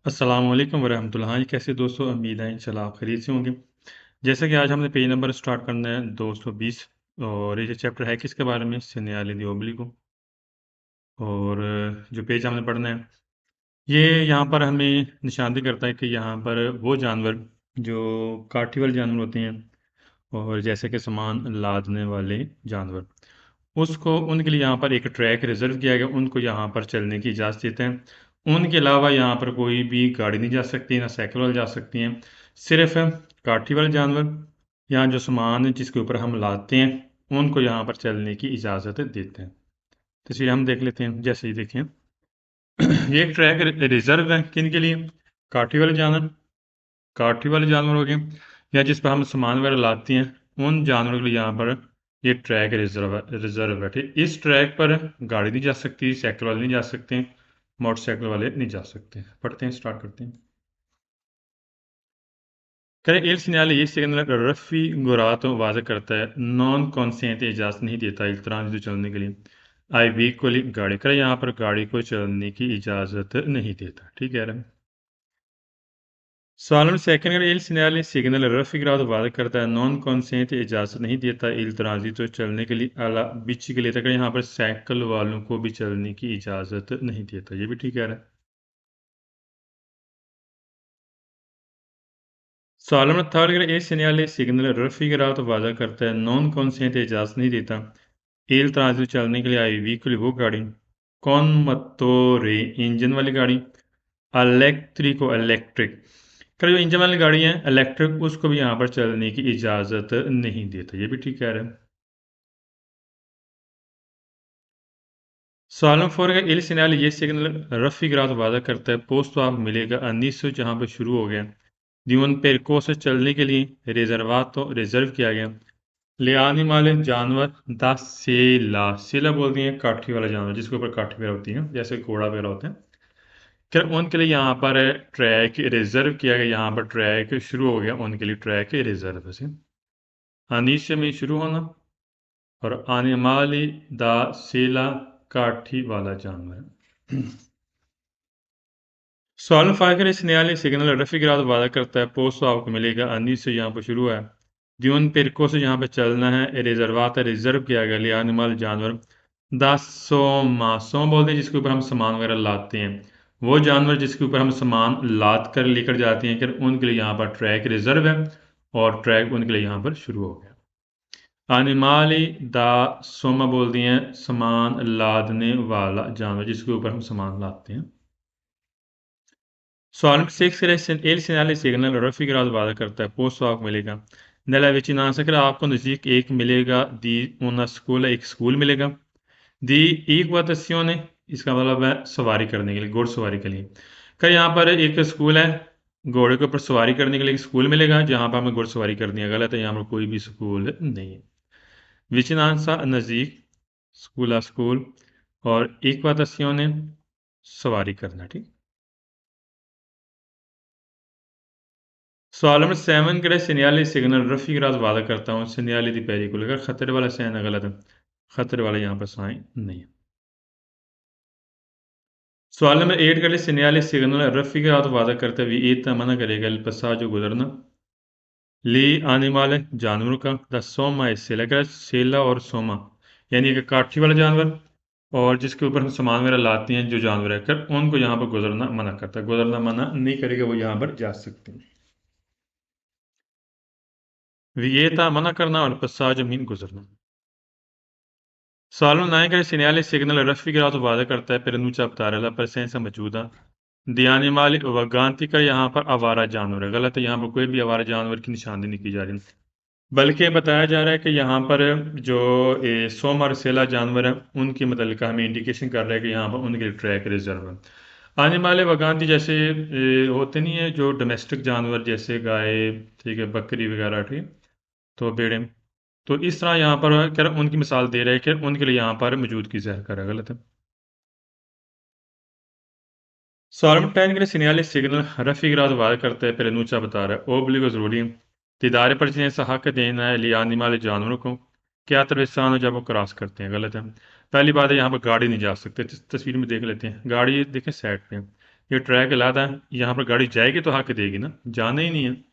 अस्सलाम वालेकुम वरहमतुल्लाह। हाँ जी, कैसे दोस्तों, उम्मीद है इंशाल्लाह आप खैरियत से होंगे। जैसा कि आज हमने पेज नंबर स्टार्ट करना है 220 और ये चैप्टर है किसके बारे में, सेनेगाली दी ओब्लिगो। और जो पेज हमने पढ़ना है ये यहाँ पर हमें निशानदेही करता है कि यहाँ पर वो जानवर जो काठी वाले जानवर होते हैं और जैसे कि सामान लादने वाले जानवर, उसको उनके लिए यहाँ पर एक ट्रैक रिजर्व किया गया, उनको यहाँ पर चलने की इजाज़त देते हैं। उनके अलावा यहाँ पर कोई भी गाड़ी नहीं जा सकती, ना साइकिल वाले जा सकती हैं। सिर्फ काठी वाले जानवर यहाँ जो सामान है जिसके ऊपर हम लादते हैं उनको यहाँ पर चलने की इजाज़त देते हैं। तस्वीर हम देख लेते हैं। जैसे ही देखें ये एक ट्रैक रिजर्व है किन के लिए, काठी वाले जानवर, काठी वाले जानवर हो गए या जिस पर हम सामान वगैरह लाते हैं उन जानवरों के लिए यहाँ पर ये ट्रैक रिजर्व है। ठीक, इस ट्रैक पर गाड़ी नहीं जा सकती, साइकिल वाले नहीं जा सकते, मोटरसाइकिल वाले नहीं जा सकते। पढ़ते हैं, स्टार्ट करते हैं। करें il segnale ये सिग्नल raffigurato वाज़ा करता है नॉन कॉन्सेंट इजाज़त नहीं देता इस तरह चलने के लिए। आई व्हीकली गाड़ी करें, यहाँ पर गाड़ी को चलने की इजाज़त नहीं देता। ठीक है रहा। सवाल second il segnale signal raffigurato waza करता है नॉन कॉन्सेंट इजाज़त नहीं देता il ट्रांजिटो चलने के लिए अला बिच के लिए तक यहाँ पर साइकिल वालों को भी चलने की इजाज़त नहीं देता। ये भी ठीक है रहा। सवाल number third il segnale signal raffigurato waza करता है नॉन कॉन्सेंट इजाज़त नहीं देता il ट्रांजिटो चलने के लिए आई व्हीकल वो गाड़ी, कौन मतोरे इंजन वाली गाड़ी, इलेक्ट्रिको इलेक्ट्रिक कर जो इंजन वाली गाड़ी है इलेक्ट्रिक, उसको भी यहाँ पर चलने की इजाज़त नहीं देता। ये भी ठीक कह रहे हैं। सवाल नंबर 4 का il segnale ये सिग्नल raffigurato वादा करता है पोस्ट आप मिलेगा अनिसो जहाँ पर शुरू हो गया जीवन पेरकोस चलने के लिए रिजर्वातो रिजर्व किया गया ले आने वाले जानवर द सेला, सेला बोलती हैं काठी वाला जानवर जिसके ऊपर काठी वगैरह होती है, जैसे घोड़ा वगैरह होते हैं। फिर उनके लिए यहाँ पर ट्रैक रिजर्व किया गया, यहाँ पर ट्रैक शुरू हो गया उनके लिए ट्रैक रिजर्व से। अनिश में शुरू होना और animali da sela काठी वाला जानवर। सवाल फाइव इस न्यायालय सिग्नल रफीग्राद वादा करता है पोस्ट आपको मिलेगा अन्नी से यहाँ पर शुरू है जीवन पेरको से यहाँ पे चलना है रिजर्वात रिजर्व किया गया लिया एनिमल जानवर दस सोम बोलते हैं जिसके ऊपर हम सामान वगैरह लाते हैं, वो जानवर जिसके ऊपर हम सामान लाद कर लेकर जाते हैं, कि उनके लिए यहाँ पर ट्रैक रिजर्व है और ट्रैक उनके लिए यहाँ पर शुरू हो गया। animali da सोमा बोल दिए हैं सामान लादने वाला जानवर जिसके ऊपर हम सामान लाते हैं। सवाल number 6 il segnale signal raffigurato वादा करता है पोस्ट आपको मिलेगा nella vicinanza कर आपको नज़दीक एक मिलेगा दी una scuola एक स्कूल मिलेगा दी equitazione इसका मतलब है सवारी करने के लिए, घुड़सवारी के लिए। कर यहाँ पर एक स्कूल है, घोड़े के ऊपर सवारी करने के लिए एक स्कूल मिलेगा जहाँ पर हमें घुड़सवारी करनी है, गलत है, यहाँ पर कोई भी स्कूल नहीं है। विचिनांसा नज़दीक, स्कूला स्कूल और इक्वातासियोने सवारी करना। ठीक, सवाल नंबर 7 के सिनियाली सिग्नल रफीगराज वादा करता हूँ सिनियाली दी पैरी को लेकर खतरे वाला साइन गलत है, खतरे वाला यहाँ पर साइन नहीं है। सवाल नंबर 8 के लिए सिनियाली सिग्नल रफीगराज वादा करते हुए एक मना करेगा पसाजो गुजरना ली आने वाले जानवरों का द सोमा इससे लेकर सेला और सोमा यानी कि काठी वाला जानवर और जिसके ऊपर हम सामान वगैरह लाते हैं जो जानवर है कर उनको यहाँ पर गुजरना मना करता है, गुजरना मना नहीं करेगा, वो यहाँ पर जा सकते हैं। वियेता मना करना और पस्सा जमीन गुजरना। सालों नायक segnale सिग्नल raffigurato वादा करता है preannuncia बताने la presenza मौजूदा दी animali vaganti का यहाँ पर आवारा जानवर है, गलत है, यहाँ पर कोई भी आवारा जानवर की निशानदेही नहीं की जा रही, बल्कि बताया जा रहा है कि यहाँ पर जो सोम और सेला जानवर हैं उनकी मतलब हमें इंडिकेशन कर रहा है कि यहाँ पर उनके ट्रैक रिजर्व है। आने वाले वगांती जैसे होते नहीं है जो डोमेस्टिक जानवर जैसे गाय, ठीक है, बकरी वगैरह, ठीक, तो भेड़ें, तो इस तरह यहाँ पर क्या उनकी मिसाल दे रहे हैं कि उनके लिए यहाँ पर मौजूदगी ज़ाहिर कर रहा है, गलत है। सवाल टाइम के लिए सिग्नल सिग्नल रफीगराज वादा करते हैं पेरेनूचा बता रहा है ओब्लिगो ज़रूरी तिदारे पर जिन्हें हक देना है लिया आने वाले जानवरों को क्या तरसान हो जब वो क्रॉस करते हैं, गलत है। पहली बात है यहाँ पर गाड़ी नहीं जा सकते, तस्वीर में देख लेते हैं, गाड़ी देखें साइड पे, ये ट्रैक अलहदा है, यहाँ पर गाड़ी जाएगी तो हक देगी ना, जाना ही नहीं है।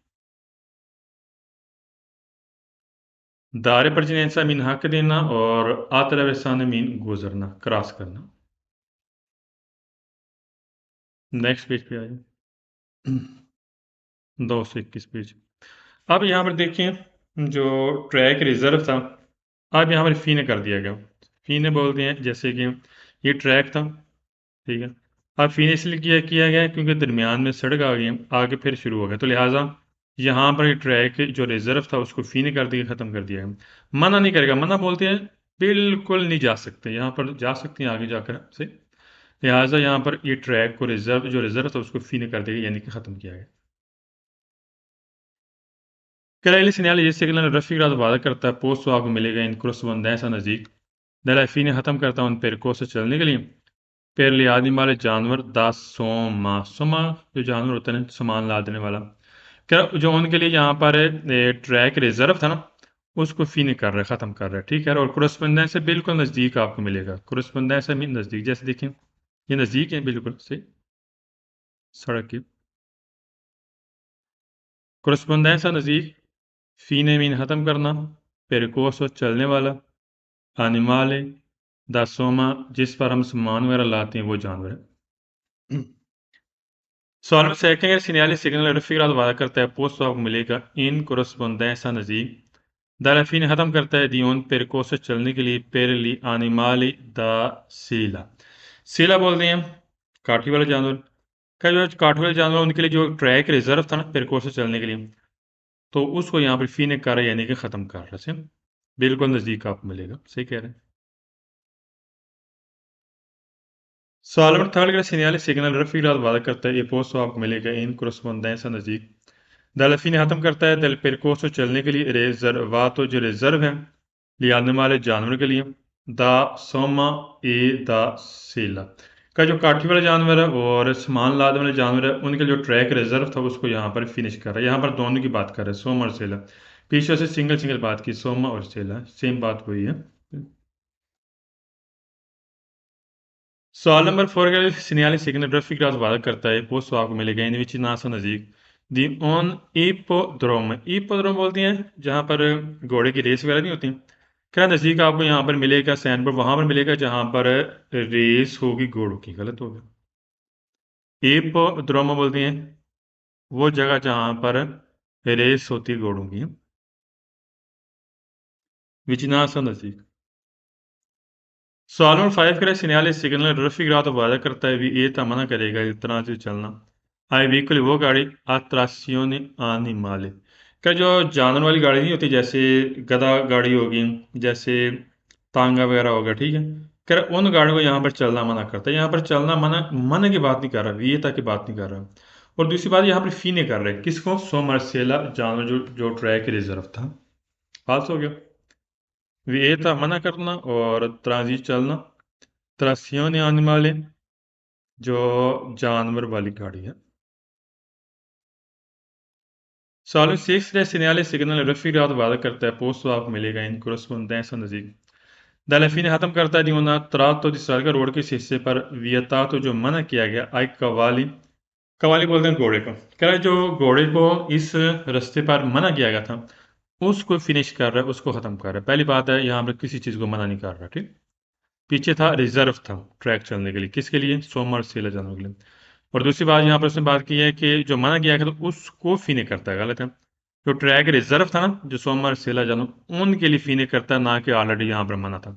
दारे पर जिनेसा मीन हक देना और आतरवेसाने मीन गुजरना, क्रॉस करना। नेक्स्ट पेज पे आ जाए। 221 पेज। अब यहाँ पर देखिए जो ट्रैक रिजर्व था, अब यहाँ पर फी ने कर दिया गया। फी ने बोलते हैं जैसे कि ये ट्रैक था, ठीक है। अब फी ने इसलिए किया गया क्योंकि दरमियान में सड़क आ गई, आगे फिर शुरू हो गया, तो लिहाजा यहाँ पर ये ट्रैक जो रिजर्व था उसको फी ने कर दिया, ख़त्म कर दिया गया। मना नहीं करेगा, मना बोलते हैं बिल्कुल नहीं जा सकते, यहाँ पर जा सकते हैं आगे जाकर से। लिहाजा यहाँ पर ये ट्रैक को रिजर्व था उसको फी ने कर दिया, यानी कि ख़त्म किया गया। Carelli segnala जिस सिग्नल रफ़ी रात वादा करता है पोस्ट आपको मिलेगा इन corrispondenza नज़दीक। दलाइफी ने ख़त्म करता है उन पेरको से चलने के लिए। पेर ले आदमी वाले जानवर दा सोमा सोमा जो जानवर होते हैं सामान ला देने वाला, क्या जो उनके लिए यहाँ पर ट्रैक रिजर्व था ना, उसको फी ने कर रहा है, ख़त्म कर रहा है, ठीक है। और कोरस्पोंडेंस से बिल्कुल नज़दीक आपको मिलेगा, कोरस्पोंडेंस से मीन नज़दीक, जैसे देखें ये नज़दीक है बिल्कुल से सड़क की। कोरस्पोंडेंस नज़दीक, फी ने मीन ख़त्म करना, पेरकोस चलने वाला, एनिमल दासोमा जिस पर हम सामान वगैरह लाते हैं वो जानवर है। Solve second segnale signal raffigurato वादा करता है पोस्ट आपको मिलेगा इन corrispondenza नज़ीक। Dalla fine ख़त्म करता है di un percorso चलने के लिए per gli animali da sila। सीला बोलते हैं काठी वाले जानवर का, जो काठी वाले जानवर उनके लिए जो ट्रैक रिजर्व था ना पेरकोस चलने के लिए, तो उसको यहाँ पर फी ने कर यानी कि ख़त्म कर रहा है, बिल्कुल नज़दीक आपको मिलेगा, सही कह रहे हैं। Solver third grade segnale signal raffigurato वादा करता है ये पोस्ट आपको मिलेगा इन corrispondenza नज़दीक। Dalla fine ख़त्म करता है del percorso चलने के लिए रिजर्वातो जो रिजर्व है लियाने वाले जानवर के लिए, दा सोमा ए दा सेला का जो काठी वाले जानवर है और सामान लादने वाले जानवर है उनके जो ट्रैक रिजर्व था उसको यहाँ पर फिनिश कर रहा है। यहाँ पर दोनों की बात कर रहे हैं, सोमा और सेला। पीछे से सिंगल सिंगल बात की, सोमा और सेला सेम बात हुई है। सवाल नंबर 4 का सिग्नल सिग्नोग्राफी का वादा करता है पोस्ट आपको मिलेगा इन विच नासा नज़दीक दी ऑन ईपोड्रोम बोलते हैं जहाँ पर घोड़े की रेस वगैरह नहीं होती, क्या नज़दीक आपको यहाँ पर मिलेगा सैन पर, वहाँ पर मिलेगा जहाँ पर रेस होगी घोड़ों की, गलत हो गया। ईपोड्रोम बोलते हैं वो जगह जहाँ पर रेस होती है घोड़ों की, विच नासा नज़दीक। सवाल नंबर 5 का सिग्नल सिग्नल रफी तो वादा करता है भी ये तो मना करेगा इतना से चलना आई व्हीकल वो गाड़ी atrazione animale क्या जो जानवर वाली गाड़ी नहीं होती, जैसे गधा गाड़ी होगी, जैसे तांगा वगैरह होगा, ठीक है। क्या उन गाड़ियों को यहाँ पर चलना मना करता है, यहाँ पर चलना मना मना की बात नहीं कर रहा, वियता की बात नहीं कर रहा। और दूसरी बात यहाँ पर फी नहीं कर रहे किसको, सोमरसेला जानवर जो ट्रैक रिजर्व था, पास हो गया। वियता मना करना और त्रांजी चलना, त्रासियों आने वाले जो जानवर वाली गाड़ी है। Solo si extra segnale signal raffigurato वादा करता है पोस्ट आपको मिलेगा इन corrispondenza नज़दीक। Dalla fine ख़त्म करता है di una tratto di strada road के इस हिस्से पर vietato जो मना किया गया आई कवाली, कवाली बोलते हैं घोड़े को, कह रहा है जो घोड़े को इस रास्ते पर मना किया गया था उसको फिनिश कर रहा है, उसको ख़त्म कर रहा है। पहली बात है यहाँ पर किसी चीज़ को मना नहीं कर रहा, ठीक। पीछे था रिजर्व था ट्रैक चलने के लिए, किसके लिए, सोमर सेला जानवर के लिए। और दूसरी बात यहाँ पर उसने बात की है कि जो मना किया है तो उसको फी नहीं करता है, गलत है। जो ट्रैक रिजर्व था ना जो सोमवार सेला जानवर उनके लिए फी नहीं करता, ना कि ऑलरेडी यहाँ पर मना था।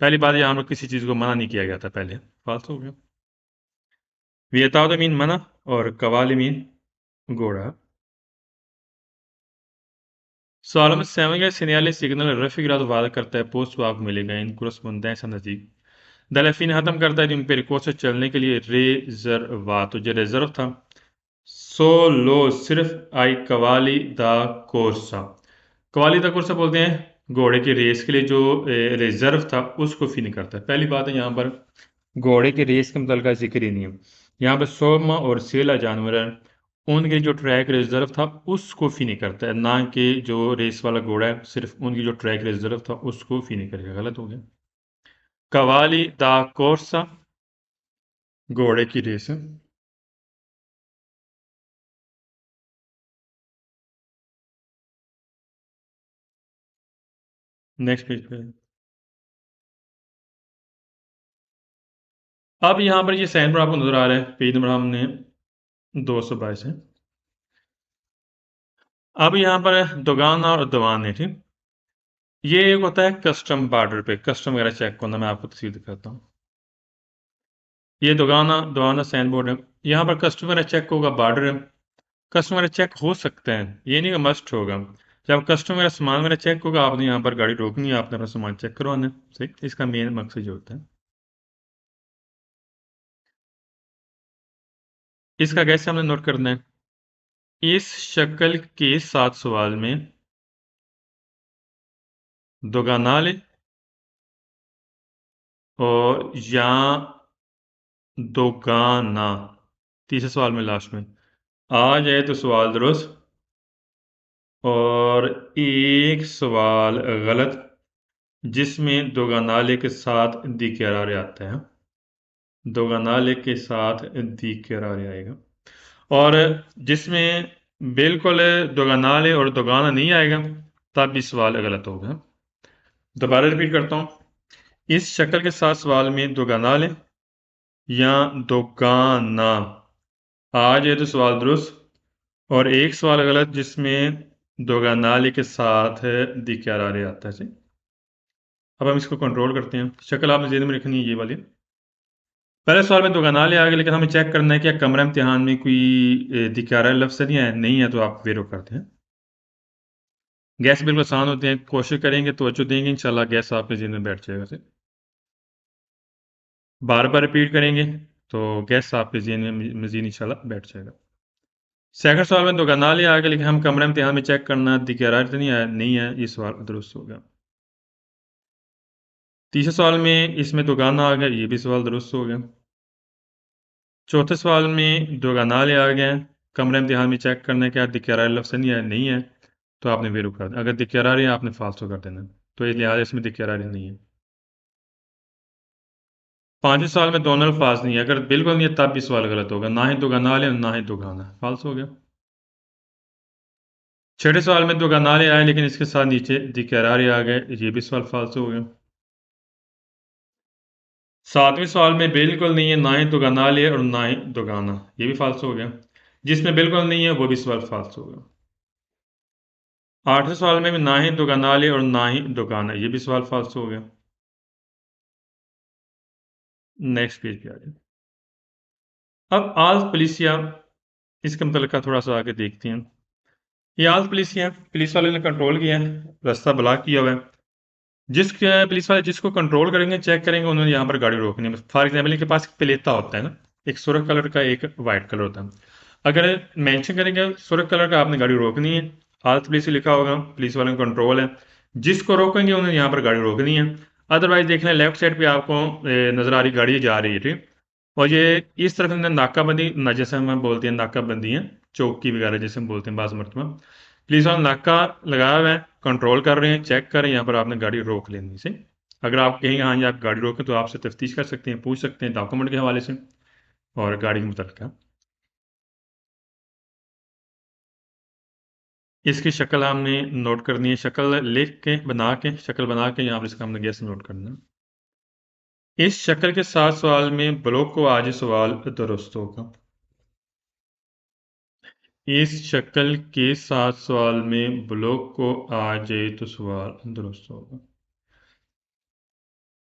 पहली बात यहाँ पर किसी चीज़ को मना नहीं किया गया था पहले, फालतू हो गया। वियताओ मीन मना और कवाली मीन घोड़ा। सवाल में 7 का सिग्नल सिग्नल रफी वादा करता है पोस्ट आपको मिलेगा इन corrispondenza नज़दीक। दलफी ने ख़त्म करता है जिन पे रिकॉर्ड से चलने के लिए रिजर्वातो जो रिजर्व था, सोलो सिर्फ आई कवाली दा कोर्सा, कवाली दा कोर्सा बोलते हैं घोड़े की रेस के लिए जो रिजर्व था उसको फी नहीं करता है। पहली बात है यहाँ पर घोड़े की रेस के मतलब का जिक्र ही नहीं है, यहाँ पर सोमा और सेला जानवर है उनके लिए जो ट्रैक रिजर्व था उसको फी नहीं करता है, ना कि जो रेस वाला घोड़ा है सिर्फ उनकी जो ट्रैक रिजर्व था उसको फी नहीं करेगा, गलत हो गया। कवाली दा कोर्सा घोड़े की रेस है। नेक्स्ट पेज पे। अब यहाँ पर ये साइन बोर्ड आपको नजर आ रहा है, पेज नंबर हमने 222 है। अब यहाँ पर दुकान और दवान है, ठीक। ये एक होता है कस्टम बॉर्डर पे, कस्टम वगैरह चेक करना। मैं आपको तस्वीर दिखाता हूँ। ये दुकाना दुआना साइन बोर्ड है। यहाँ पर कस्टम वगैरह चेक होगा, बॉर्डर है। कस्टम वगैरह चेक हो सकते हैं, ये नहीं कि मस्ट होगा। जब कस्टम वगैरह सामान वगैरह चेक होगा, आपने यहाँ पर गाड़ी रोकनी है, आपने अपना सामान चेक करवाना है। सही, इसका मेन मकसद जो होता है। इसका कैसे हमने नोट करना है? इस शक्ल के 7 सवाल में दोगनाले और या दोगाना, तीसरे सवाल में लास्ट में आ जाए तो सवाल दुरुस्त, और एक सवाल गलत जिसमें दोगनाले के साथ दिकरार आता है। दोगनाले के साथ दिकरार आएगा। और जिसमें बिल्कुल दोगनाले और दोगाना नहीं आएगा, तब भी सवाल गलत होगा। दोबारा रिपीट करता हूँ। इस शक्ल के साथ सवाल में दोगनाले या दोगाना आ जाए तो सवाल दुरुस्त, और एक सवाल गलत जिसमें दोगनाले के साथ दिकरार आता है। जी, अब हम इसको कंट्रोल करते हैं। शक्ल आपने ज़हन में रखनी है, ये वाली। पहले सवाल में दोगनाले आ गए, लेकिन हमें चेक करना है कि कमरा इम्तिहान में कोई दिकरार लफ्ज़ नहीं है। नहीं है तो आप वेरो करते हैं। गैस बिल्कुल आसान होते हैं, कोशिश करेंगे तो अच्छो देंगे, इंशाल्लाह गैस आपके ज़हन में बैठ जाएगा। से बार बार रिपीट करेंगे तो गैस आपके ज़हन में मज़ीद इंशाल्लाह बैठ जाएगा। सेकंड सवाल में दोगनाले आ गए, लेकिन हम कमरा इम्तिहान में चेक करना दिकरार तो नहीं है, ये सवाल दुरुस्त हो गया। तीसरे सवाल में इसमें दोगाना आ गया, ये भी सवाल दुरुस्त हो गया। चौथे सवाल में दोगनाले आ गए, कमरा इम्तिहान में चेक करना है क्या दिकरार लफ्ज़ नहीं है, तो आपने वेरो कर देना। अगर दिकरार है आपने फाल्सो कर देना। तो इस लिहाजा इसमें दिकरार नहीं है। पांचवें सवाल में दोनों अल्फाज नहीं है, अगर बिल्कुल नहीं है तब भी सवाल गलत होगा। ना ही दोगनाले और ना ही दोगाना, फाल्स हो गया। छठे सवाल में दोगनाले आए, लेकिन इसके साथ नीचे दिकरार आ गए, ये भी सवाल फाल्स हो गया। सातवें सवाल में बिल्कुल नहीं है, ना ही दोगनाले और ना ही दोगाना, ये भी फाल्स हो गया। जिसमें बिल्कुल नहीं है वो भी सवाल फाल्स हो गया। आठवें सवाल में भी ना ही दोगनाले और ना ही दोगाना, ये भी सवाल फाल्स हो गया। नेक्स्ट पेज पे आ जाए। अब आल पुलिसिया, इसके मतलब का थोड़ा सा आगे देखते हैं। ये आल पुलिसिया, पुलिस वाले ने कंट्रोल किया है, रास्ता ब्लॉक किया हुआ है। पुलिस वाले जिसको कंट्रोल करेंगे, चेक करेंगे, उन्होंने यहाँ पर गाड़ी रोकनी है। फॉर एग्जाम्पल इनके पास एक प्लेटा होता है ना, एक सुर्ख कलर का, एक वाइट कलर होता है। अगर मेंशन करेंगे सुर्ख कलर का, आपने गाड़ी रोकनी है, हाथ पुलिस लिखा होगा, पुलिस वालों का कंट्रोल है, जिसको रोकेंगे उन्हें यहाँ पर गाड़ी रोकनी है। अदरवाइज देख लें, लेफ्ट साइड पे आपको नजर आ रही गाड़ी जा रही है, ठीक। और ये इस तरफ नाकाबंदी ना, जैसे हम बोलते हैं नाकाबंदी है, चौकी वगैरह जैसे हम बोलते हैं बाज़ मरतबा, पुलिस वाला नाका लगाया हुआ है, कंट्रोल कर रहे हैं, चेक कर रहे हैं, यहाँ पर आपने गाड़ी रोक लेनी से। अगर आप कहेंगे हाँ जी आप गाड़ी रोकें, तो आपसे तफ्तीश कर सकते हैं, पूछ सकते हैं डॉक्यूमेंट के हवाले से और गाड़ी के मुतल्लिक़। इसकी शक्ल हमने नोट करनी है, शक्ल लिख के बना के, शक्ल बना के यहाँ पर इसका हमने गैस नोट करना है। इस शक्ल के साथ सवाल में ब्लॉक को आज सवाल दुरुस्त होगा। इस शक्ल के साथ सवाल में ब्लॉक को आ जाए तो सवाल दुरुस्त होगा।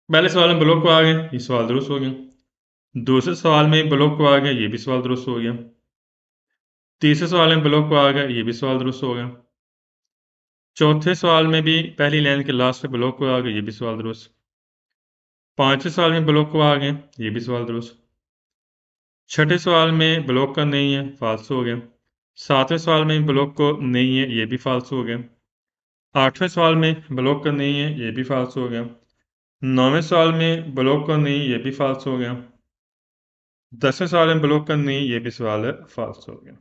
पहले सवाल में ब्लॉक को आ गए, ये सवाल दुरुस्त हो गया। दूसरे सवाल में ब्लॉक को आ गया, ये भी सवाल दुरुस्त हो गया। तीसरे सवाल में ब्लॉक को आ गया, ये भी सवाल दुरुस्त हो गया। चौथे सवाल में भी पहली लाइन के लास्ट पे ब्लॉक को आ गया, ये भी सवाल दुरुस्त। पांचवें सवाल में ब्लॉक को आ गए, ये भी सवाल दुरुस्त। छठे सवाल में ब्लॉक का नहीं है, फाल्स हो गया। सातवें सवाल में ब्लॉक को नहीं है, ये भी फाल्स हो गया। आठवें सवाल में ब्लॉक का नहीं है, ये भी फाल्स हो गया। नौवें सवाल में ब्लॉक का नहीं, ये भी फाल्स हो गया। 10वें सवाल में ब्लॉक का नहीं, ये भी सवाल है फाल्स हो गया।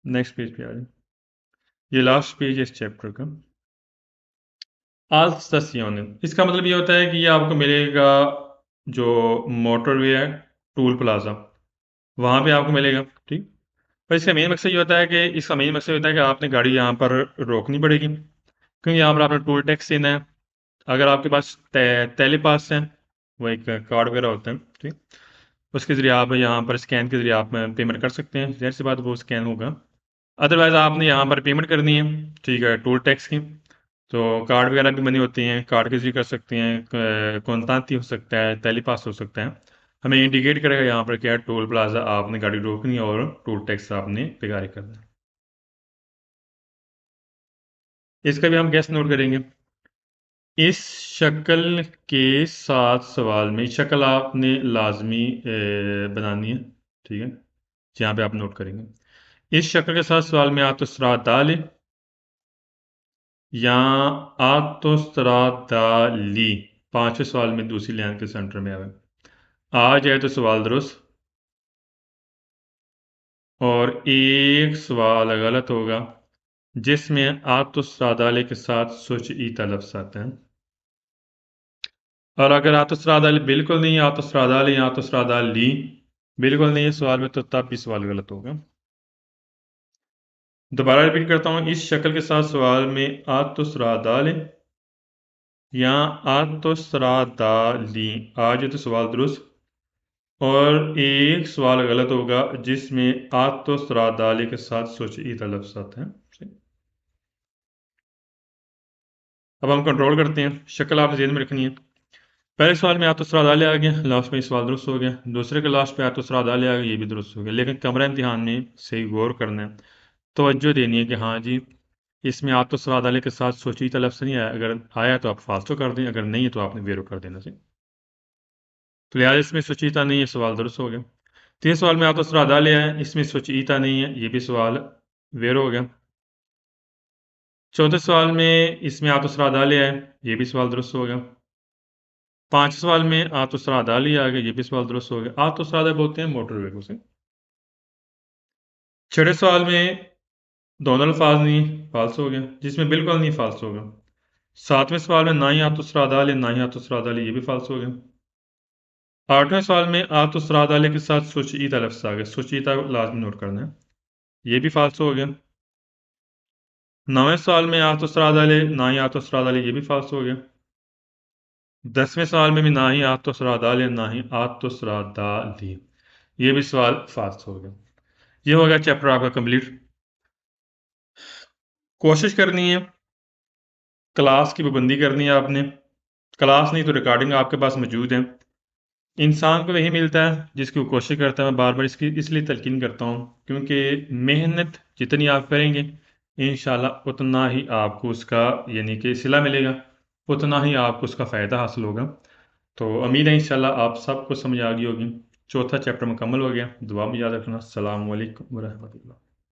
नेक्स्ट पेज पे आ जाए। ये लास्ट पेज है इस चैप्टर का। आल्स्तासियोन, इसका मतलब ये होता है कि ये आपको मिलेगा जो मोटरवे है, टूल प्लाजा, वहाँ पे आपको मिलेगा, ठीक। पर इसका मेन मकसद ये होता है कि आपने गाड़ी यहाँ पर रोकनी पड़ेगी। क्योंकि यहाँ पर आपने टोल टैक्स देना है। अगर आपके पास टेली पास है, वो एक कार्ड वगैरह होता है, ठीक, उसके ज़रिए आप यहाँ पर स्कैन के ज़रिए आप पेमेंट कर सकते हैं, ज़ाहिर सी बात वो स्कैन होगा। अदरवाइज़ आपने यहाँ पर पेमेंट करनी है, ठीक है, टोल टैक्स की, तो कार्ड वगैरह भी बनी होती हैं, कार्ड के ज़रिए कर सकते हैं, कोंतांती हो सकता है, टेली पास हो सकता है। हमें इंडिकेट करेगा यहाँ पर क्या है, टोल प्लाजा आपने गाड़ी रोकनी है और टोल टैक्स आपने पे करना है। इसका भी हम कैसे नोट करेंगे? इस शक्ल के साथ सवाल में शक्ल आपने लाजमी बनानी है, ठीक है, जहाँ पे आप नोट करेंगे। इस शक्ल के साथ सवाल में आतोस्त्राद दाल या आतोस्त्राद दाली, पांचवें सवाल में दूसरी लाइन के सेंटर में आवे, आ जाए तो सवाल दुरुस्त, और एक सवाल गलत होगा जिसमें आतोस्त्राद दाली के साथ सोच ईता लफ्ज़ आते हैं। और अगर आतोस्त्रादाली बिल्कुल नहीं है, आतोस्त्रादाली या आतोस्त्रादाली बिल्कुल नहीं है सवाल में, तो तब भी सवाल गलत होगा। दोबारा रिपीट करता हूँ, इस शक्ल के साथ सवाल में आतोस्त्रादाली या आतोस्त्रादाली आ जाए तो सवाल दुरुस्त, और एक सवाल गलत होगा जिसमें आतोस्त्रादाली के साथ सोचीता लफ्ज़ आते हैं। अब हम कंट्रोल करते हैं, शक्ल आपने ज़हन में रखनी है। पहले सवाल में आतोस्त्राद आ गया, लास्ट में सवाल दुरुस्त हो गया। दूसरे के लास्ट पे आतोस्त्राद आ गया, ये भी दुरुस्त हो गया। लेकिन कमरा इम्तिहान में सही गौर करना है, तवज्जो देनी है कि हाँ जी, इसमें आतोस्त्राद आले के साथ सोचीता लफ्ज़ नहीं आया। अगर आया तो आप फालतू कर दें, अगर नहीं है तो आपने वेरो कर देना चाहिए। तो लिहाजा इसमें सोचीता नहीं है, सवाल दुरुस्त हो गया। तीसरे सवाल में आतोस्त्राद आ लिया है, इसमें सोचीता नहीं है, ये भी सवाल वेरो हो गया। चौथे सवाल में इसमें आतोस्त्राद आ लिया है, ये भी सवाल दुरुस्त हो गया। पांचवें सवाल में आतोस्त्राद आ लिया आ गया, ये भी सवाल दुरुस्त हो गया। आतोस्त्राद बोलते हैं मोटर वेगों से। छठे सवाल में दोनों अल्फाज नहीं, फाल्स हो गया, जिसमें बिल्कुल नहीं, फाल्स हो गया। सातवें सवाल में ना ही आतोस्त्राद आ लिया, ना ही आतोस्त्राद आ लिया, ये भी फाल्स हो गया। आठवें सवाल में आतोस्त्राद आले के साथ सुचीता लफ्ज़ आ गया, सुचीता लाजमी नोट करना है, ये भी फाल्स हो गया। नौवें सवाल में आतोस्त्राद आले, ना ही आतोस्त्राद आले, ये भी फाल्स हो गया। 10वें सवाल में भी ना ही आतोस्त्राद आले, ना ही आतोस्त्राद आली, ये भी सवाल फाल्स हो गया। ये हो गया चैप्टर आपका कंप्लीट। कोशिश करनी है, क्लास की पाबंदी करनी है आपने, क्लास नहीं तो रिकॉर्डिंग आपके पास मौजूद है। इंसान को वही मिलता है जिसकी वो कोशिश करता है। मैं बार बार इसकी इसलिए तलकीन करता हूँ क्योंकि मेहनत जितनी आप करेंगे, इंशाल्लाह उतना ही आपको उसका यानी कि सिला मिलेगा, उतना ही आपको उसका फ़ायदा हासिल होगा। तो उम्मीद है इंशाल्लाह आप सबको समझ आ गई होगी। चौथा चैप्टर मुकम्मल हो गया। दुआ में याद रखना। अस्सलाम वालेकुम व रहमतुल्लाह।